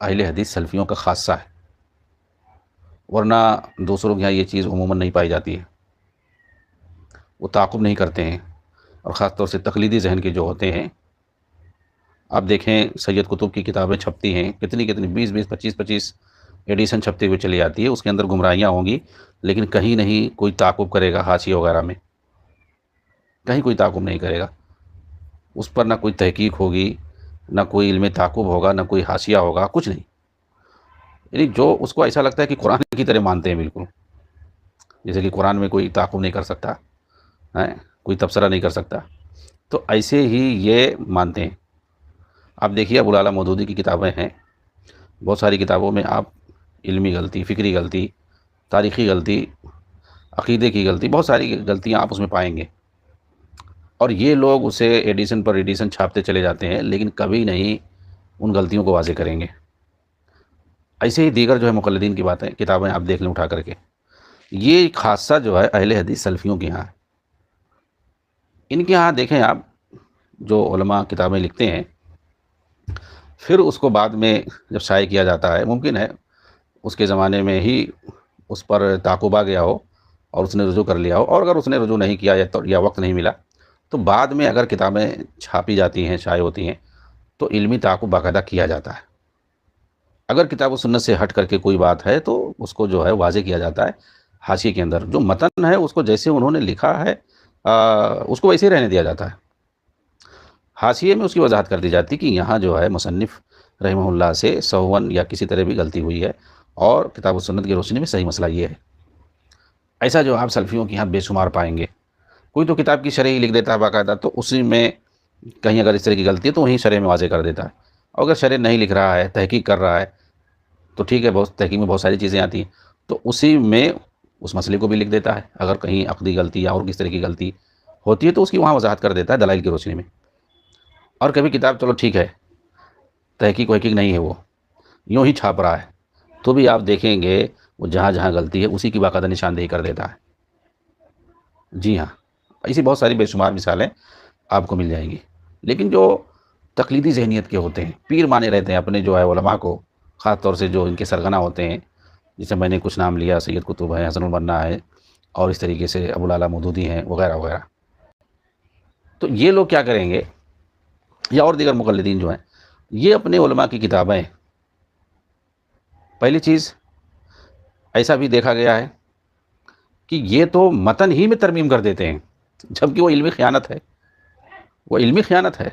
اہل حدیث سلفیوں کا خاصہ ہے، ورنہ دوسروں کے یہاں یہ چیز عموماً نہیں پائی جاتی ہے۔ وہ تعاقب نہیں کرتے ہیں، اور خاص طور سے تقلیدی ذہن کے جو ہوتے ہیں۔ آپ دیکھیں سید قطب کی کتابیں چھپتی ہیں، کتنی کتنی 20 25 ایڈیشن چھپتے ہوئے چلی جاتی ہے، اس کے اندر گمراہیاں ہوں گی، لیکن کہیں نہیں کوئی تعاقب کرے گا حاشیے وغیرہ میں، کہیں کوئی تعاقب نہیں کرے گا، اس پر نہ کوئی تحقیق ہوگی، نہ کوئی علم تعاقب ہوگا، نہ کوئی حاشیہ ہوگا، کچھ نہیں۔ یعنی جو اس کو ایسا لگتا ہے کہ قرآن کی طرح مانتے ہیں بالکل، جیسے کہ قرآن میں کوئی تعاقب نہیں کر سکتا ہے، کوئی تبصرہ نہیں کر سکتا، تو ایسے ہی یہ مانتے ہیں۔ آپ دیکھیے ابو العلا مودودی کی کتابیں ہیں، بہت ساری کتابوں میں آپ علمی غلطی، فکری غلطی، تاریخی غلطی، عقیدے کی غلطی، بہت ساری غلطیاں آپ اس میں پائیں گے، اور یہ لوگ اسے ایڈیشن پر ایڈیشن چھاپتے چلے جاتے ہیں، لیکن کبھی نہیں ان غلطیوں کو واضح کریں گے۔ ایسے ہی دیگر جو ہے مقلدین کی باتیں، کتابیں آپ دیکھ لیں اٹھا کر کے، یہ خاصہ جو ہے اہل حدیث سلفیوں کے ہاں ہے۔ ان کے ہاں دیکھیں آپ، جو علماء کتابیں لکھتے ہیں، پھر اس کو بعد میں جب شائع کیا جاتا ہے، ممکن ہے اس کے زمانے میں ہی اس پر تعاقب آ گیا ہو اور اس نے رجوع کر لیا ہو، اور اگر اس نے رجوع نہیں کیا یا وقت نہیں ملا، تو بعد میں اگر کتابیں چھاپی جاتی ہیں، شائع ہوتی ہیں، تو علمی تعاقب باقاعدہ کیا جاتا ہے۔ اگر کتاب و سنت سے ہٹ کر کے کوئی بات ہے تو اس کو جو ہے واضح کیا جاتا ہے حاشیے کے اندر، جو متن ہے اس کو جیسے انہوں نے لکھا ہے اس کو ویسے ہی رہنے دیا جاتا ہے۔ حاشیے میں اس کی وضاحت کر دی جاتی کہ یہاں جو ہے مصنف رحمہ اللہ سے سہون یا کسی طرح بھی غلطی ہوئی ہے، اور کتاب و سنت کی روشنی میں صحیح مسئلہ یہ ہے۔ ایسا جو آپ سلفیوں کے یہاں بے شمار پائیں گے۔ کوئی تو کتاب کی شرح ہی لکھ دیتا ہے باقاعدہ، تو اسی میں کہیں اگر اس طرح کی غلطی ہے تو وہیں شرح میں واضح کر دیتا ہے، اور اگر شرح نہیں لکھ رہا ہے، تحقیق کر رہا ہے، تو ٹھیک ہے، بہت تحقیق میں بہت ساری چیزیں آتی ہیں، تو اسی میں اس مسئلے کو بھی لکھ دیتا ہے۔ اگر کہیں عقدی غلطی یا اور کس طرح کی غلطی ہوتی ہے تو اس کی وہاں وضاحت کر دیتا ہے دلائل کی روشنی میں۔ اور کبھی کتاب چلو ٹھیک ہے، تحقیق وحقیق نہیں ہے، وہ یوں ہی چھاپ رہا ہے، تو بھی آپ دیکھیں گے وہ جہاں جہاں غلطی ہے اسی کی باقاعدہ نشاندہی کر دیتا ہے۔ جی ہاں، ایسی بہت ساری بے شمار مثالیں آپ کو مل جائیں گی۔ لیکن جو تقلیدی ذہنیت کے ہوتے ہیں، پیر مانے رہتے ہیں اپنے جو ہے علماء کو، خاص طور سے جو ان کے سرغنہ ہوتے ہیں، جیسے میں نے کچھ نام لیا، سید قطب ہے، حسن البنا ہے، اور اس طریقے سے ابو العلا مودودی ہیں، وغیرہ وغیرہ، تو یہ لوگ کیا کریں گے، یا اور دیگر مقلدین جو ہیں، یہ اپنے علماء کی کتابیں، پہلی چیز ایسا بھی دیکھا گیا ہے کہ یہ تو متن ہی میں ترمیم کر دیتے ہیں، جبکہ وہ علمی خیانت ہے، وہ علمی خیانت ہے،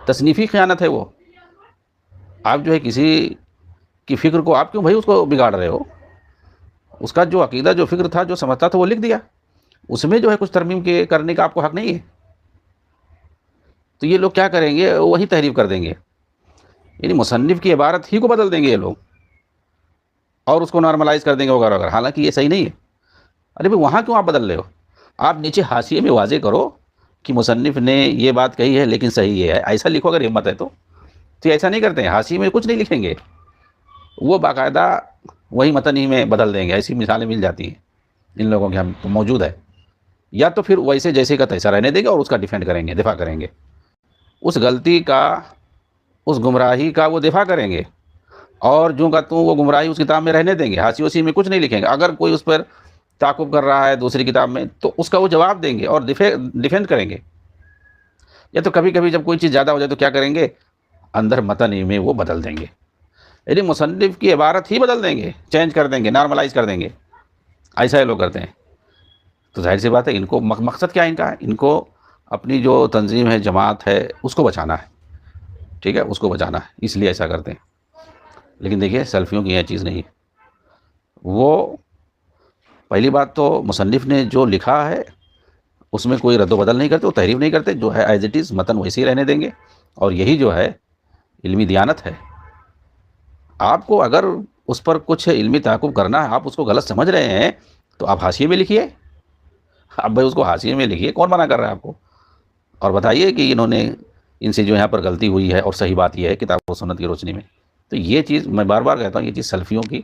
تصنیفی خیانت ہے۔ وہ آپ جو ہے کسی کی فکر کو آپ کیوں بھائی اس کو بگاڑ رہے ہو؟ اس کا جو عقیدہ، جو فکر تھا، جو سمجھتا تھا، وہ لکھ دیا، اس میں جو ہے کچھ ترمیم کرنے کا آپ کو حق نہیں ہے۔ تو یہ لوگ کیا کریں گے، وہی تحریف کر دیں گے، یعنی مصنف کی عبارت ہی کو بدل دیں گے یہ لوگ، اور اس کو نارملائز کر دیں گے وغیرہ وغیرہ، حالانکہ یہ صحیح نہیں ہے۔ ارے بھائی وہاں کیوں آپ بدل رہے ہو؟ آپ نیچے حاشیے میں واضح کرو کہ مصنف نے یہ بات کہی ہے لیکن صحیح یہ ہے، ایسا لکھو اگر ہمت ہے تو ایسا نہیں کرتے ہیں، حاشیے میں کچھ نہیں لکھیں گے، وہ باقاعدہ وہی متن ہی میں بدل دیں گے۔ ایسی مثالیں مل جاتی ہیں ان لوگوں کے ہم موجود ہے، یا تو پھر ویسے جیسے کا تیسا رہنے دیں گے اور اس کا ڈیفینڈ کریں گے، دفاع کریں گے، اس غلطی کا، اس گمراہی کا وہ دفاع کریں گے، اور جو کا تو وہ گمراہی اس کتاب میں رہنے دیں گے، حاشیے اسی میں کچھ نہیں لکھیں گے۔ اگر کوئی اس پر تعاقب کر رہا ہے دوسری کتاب میں تو اس کا وہ جواب دیں گے اور ڈیفینڈ کریں گے۔ یا تو کبھی کبھی جب کوئی چیز زیادہ ہو جائے تو کیا کریں گے، اندر متن ہی میں وہ بدل دیں گے، یعنی مصنف کی عبارت ہی بدل دیں گے، چینج کر دیں گے، نارملائز کر دیں گے۔ ایسا یہ لوگ کرتے ہیں۔ تو ظاہر سی بات ہے، ان کو مقصد کیا ہے ان کا، ان کو اپنی جو تنظیم ہے، جماعت ہے، اس کو بچانا ہے، ٹھیک ہے، اس کو بچانا ہے، اس لیے ایسا کرتے ہیں۔ لیکن دیکھیے سلفیوں کی یہ چیز نہیں ہے، وہ پہلی بات تو مصنف نے جو لکھا ہے اس میں کوئی رد و بدل نہیں کرتے، وہ تحریف نہیں کرتے، جو ہے ایز اٹ از متن ویسے ہی رہنے دیں گے، اور یہی جو ہے علمی دیانت ہے۔ آپ کو اگر اس پر کچھ علمی تعاقب کرنا ہے، آپ اس کو غلط سمجھ رہے ہیں، تو آپ حاشیے میں لکھیے، اب بھائی اس کو حاشیے میں لکھیے، کون منع کر رہا ہے آپ کو؟ اور بتائیے کہ انہوں نے ان سے جو یہاں پر غلطی ہوئی ہے، اور صحیح بات یہ ہے کتاب و سنت کی روشنی میں۔ تو یہ چیز میں بار بار کہتا ہوں، یہ چیز سلفیوں کی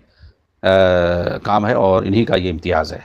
کام ہے، اور انہی کا یہ امتیاز ہے۔